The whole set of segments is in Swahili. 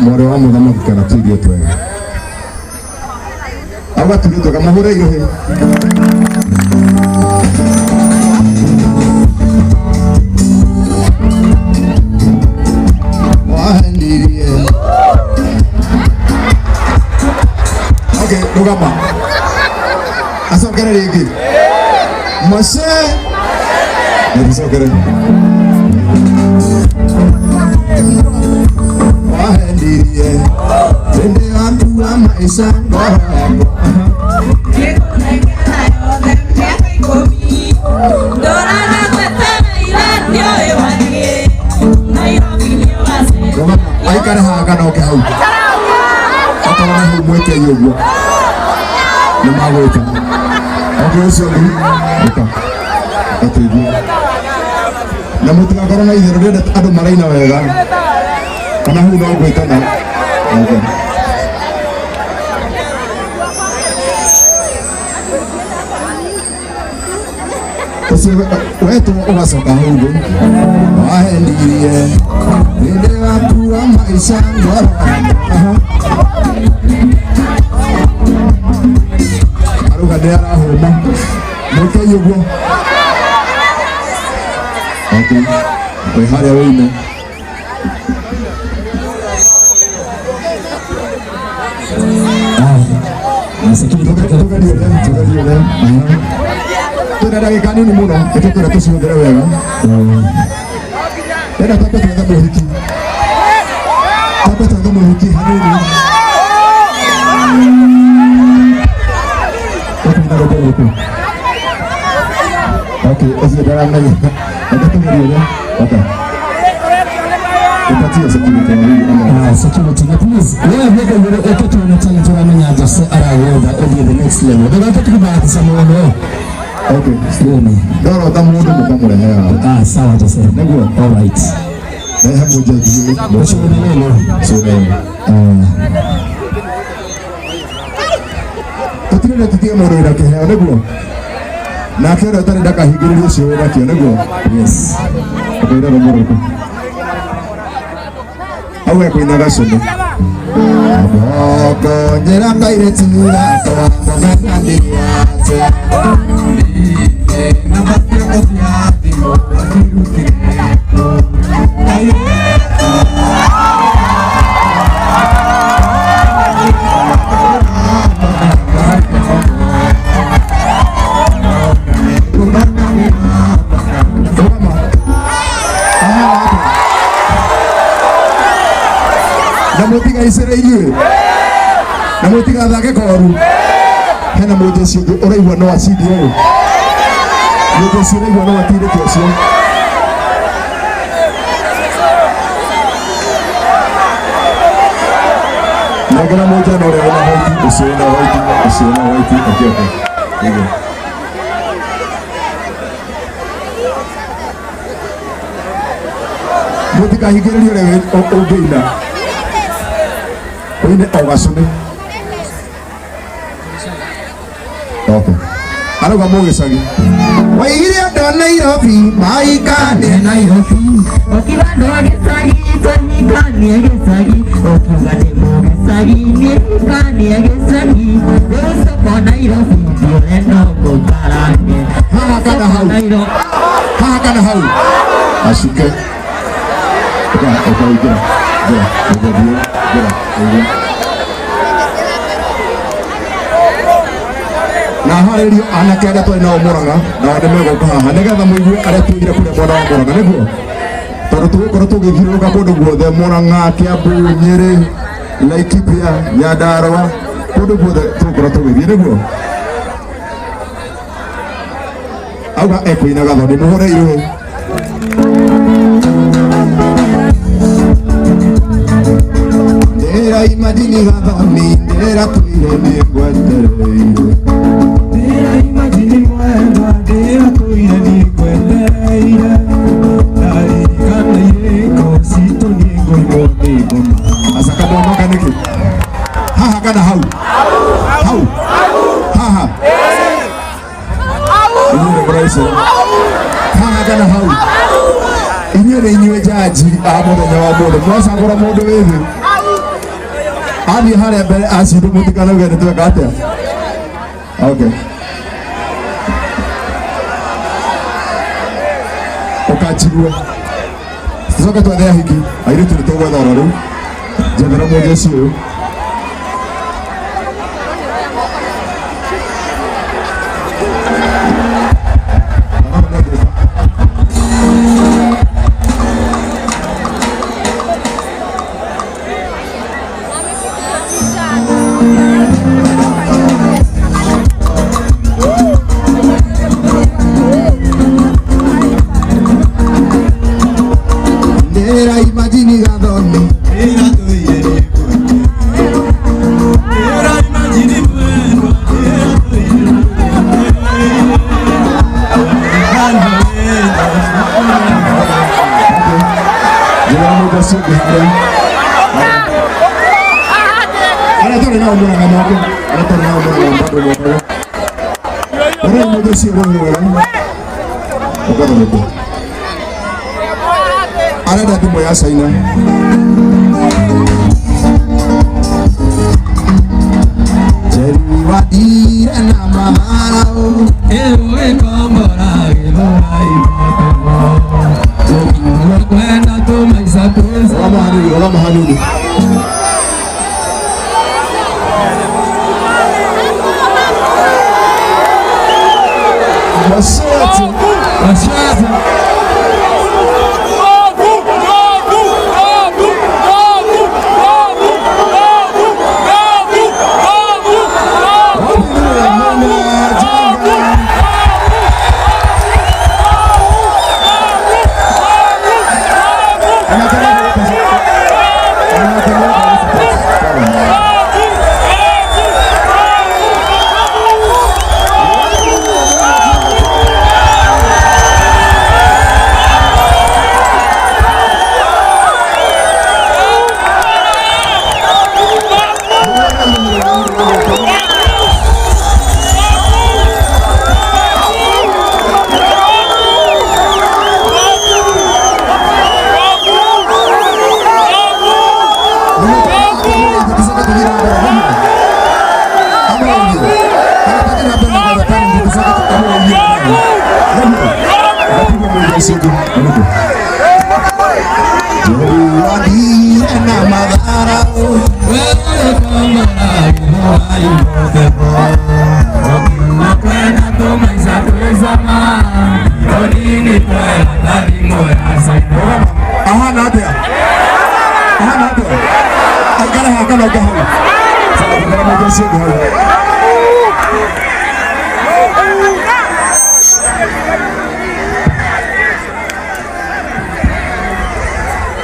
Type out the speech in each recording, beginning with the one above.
mwore wa muthamaki kana tuirio twega aba tuirio twega mahore irohe wahendirie okay rugama asokere rigi Mose asokere wahendirie Sende watu wa maisha ngoro aikare haga no ke hau atara hu mweke yogo ni magweta ogeso ni atuigu na mutinga korona ithero ndenda andu maraina wega kana hu no gweta na okay wetu ugacoka hugu wahendirie rinde waku wa maisha ngoro aruga ndi arahuma mweke yuguo okay we haria wine Tuna dakika nini muno etekera tusiongere wega Tena tapeta ndo muhiki Tapeta ndo muhiki hanini Okay, ezi dara mnagi Atatu mriyo okay Ipatia security security na please wewe vile eketu unataka tuamenya just arawoda odi the next level ndio tukubahati sana okay, slowly. Doro tamudu mukamure hea. Sawa jose. Negwa. All right. Dai hapo jadi. Mwisho neno. Sore. Tutire tutie moro ira hea negwa. Na kero tare daka higiri sio ira kio negwa. Yes. Akira moro ko. Awe ko inaga sono. Aboko nyeranga ire tinura to ngandi ate. Namutika isere iwe namutika thake koru hena mujeci uraigua no acidi uyu mujeci uraigua no atire kiocio nagera moja no ore na hoiti ucio na hoiti okay okay mutika higiririo rewe ogeina Ini ogasune. Okay. Alo kamu gesagi. Waigire ndo Nairobi, maikane Nairobi. Okibando gesagi, tonikane gesagi. Okibande mo gesagi, nikane gesagi. Dosa mo Nairobi, dioreno kokarane. Haha kana hau. Asike. Okay, na haririo anake aria twari nao Murang'a na wende megoka haha nigetha muigue aria twigire kuria mwena wa Murang'a niguo tondu tugukorwo tugithiururuka kundu guothe Murang'a, Kiambu, Nyeri, Laikipia, Nyandarua kundu guothe tugukorwo tugithie niguo auga ekuinaga thoni muhore iruhe Ndera imagine gathoni ndera tuire ni ngwendereire Ndera imagine mwenda ndera tuire ni ngwendereire Dari kana yeko sito ni ngoimo ngoma Asaka bonoka niki Haha kana hau Haha Inyure braise Haha kana hau Inyure inywe jaji muthenya wa mundu mwacagura mundu withi Ani hale mbere acidu mutikana ugere tweka atia. Okay. Okachirwe. Soka twathe hiki. Aire tulitogwa thoro riu. Jendera moja cio. Ada dati moya saina. Jadi wadi nama hau. Ewe kambara gelai batu. Oki kwenda tu maisa pesa. Ola mahali. Mashat.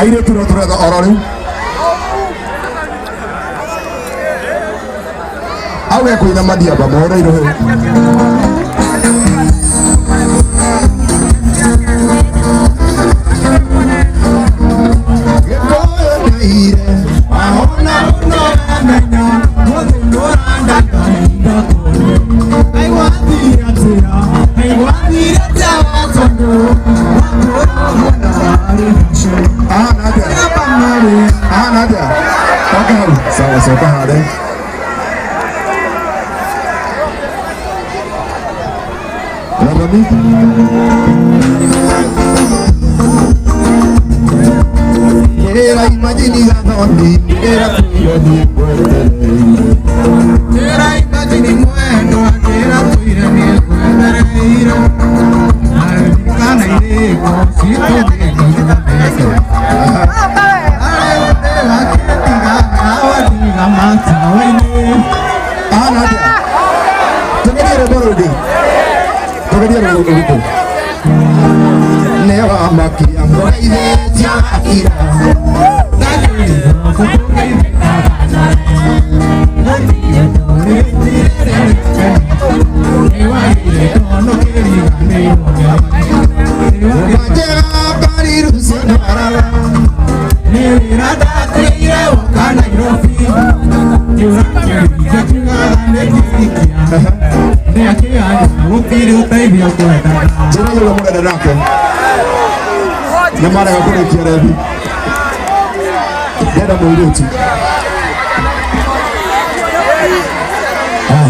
Aire tura da orori. Awe kuina madia ba mora iro. Era imaginando era tuyo ni puede. Era imaginando era tuyo ni puede. Al canal si Namara ya kule kiarebi. Dada mwileti.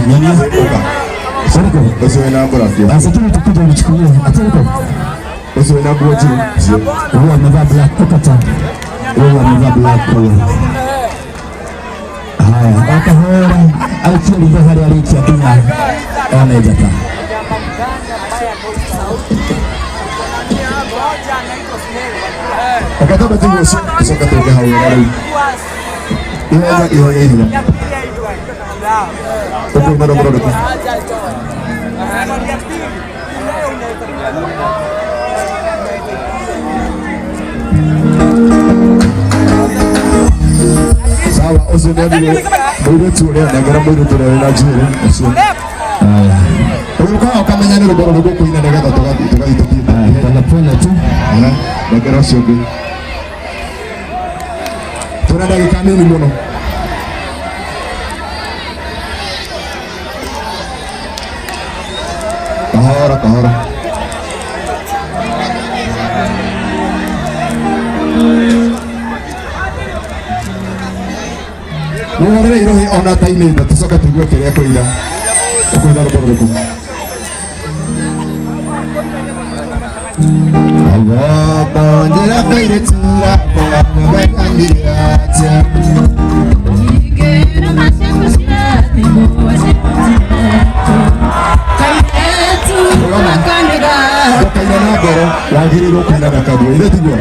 Nini? Sarko. Basi wewe na brafia. Sasa tunakuja kuchukulia. Atariko. Basi wewe na goji. Wewe amevaa black ukata. Wewe amevaa black color. Haya, akahora alikuwa ndio hali alikia dunia. Amejaka. Akataba tingo soka toka hawa. Iyo. Opo mara mara. Sawa, usinabile. Mwire tule ndagara mwire tule na jire. Uruka ukamenya ni ruboro rwo kuina ndagara tukagitopita. Tanapona tu. Ndagara shobe. Tunada kikameni muno. Kahora. Nuhorere irohi ona tainenda tusoka tugue kiria kuira. Kuira ruboro. Allah panjara kaire tura bakandirata. Igera mashakushati boase. Kairetu bakandira. Bakandira goro wagiriro kuira nakabwe ile tigwa.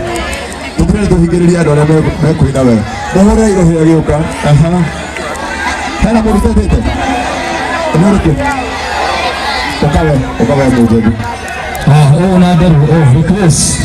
Tukire tuhigereria andũ arĩa mekuina wega. Nuhorere irohi agĩũka. Hena mũrutwo tete. Mũrutwo. Ukawe mũjedi. Oh, na nderu, request.